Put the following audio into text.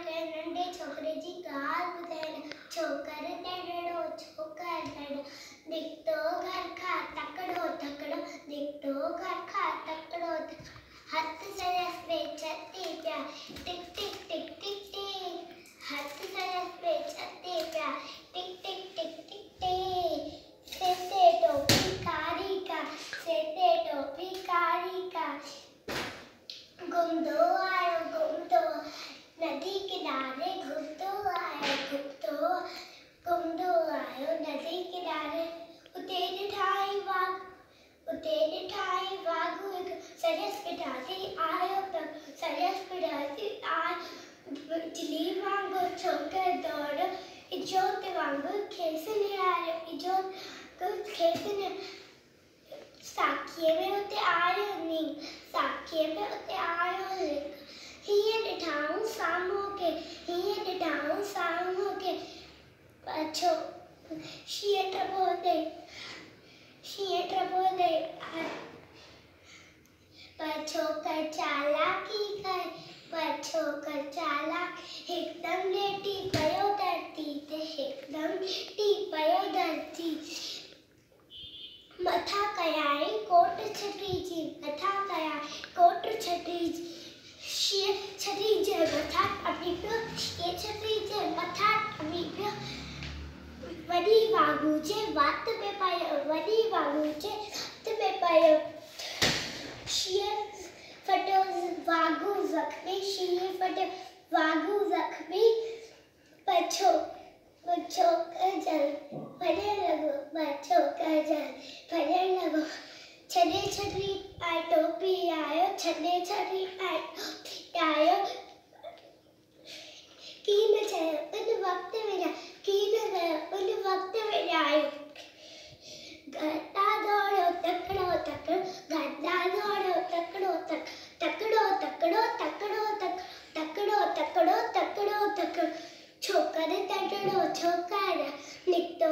के नंढे छोकरे जी ॻाल्हि ॿुधाइण छोकर नंढड़ो छोकर नंढड़ो निकितो घर खां तकिड़ो तकिड़ो निकितो घर खां तकिड़ो हथ सरस में छती पिया टिक टिक टिक टिक टिक हथ सरस में छती पिया टिक टिक टिक टिक टिक सिर ते टोपी कारी का सिर ते टोपी कारी का घूमदो आयो घूमदो नदी किनारे घूमदो आयो घूमदो आयो नदी किनारे उते ॾिठाई वाघ हिकु सरस पिटासी आयो त सरस पिटासी बिजली वांगुरु छोकर दौड़ो इजोत वांगुरु खेसि निहारियो इजोत खेसि साखीअ में उते आयो नींग साखीअ में उते आयो लिख हीअं ॾिठाऊं साम्हूं के पछो शींहं टपो दे पछो कर चालाकी कर पछो कर चालाक हिकदम लेटी पयो धरती ते हिकदम टी पयो धरती मथा कयाई कोट छटीजी मथा कया कोट छटीजी छटी जे मथा टमी पियो ये छटी जे मथा टमी पियो वॾी वाघू जे वात में पयो शींहं फटियो वाघू ज़ख़्मी पछो कजल भॼण लॻो छॾे छॾी आयो टोपी आयो की न चयो उन वक़्त में आयो गदा दौड़ो तकिड़ो गदा दौड़ो तकिड़ो छोकर तकिड़ो छोकर निकितो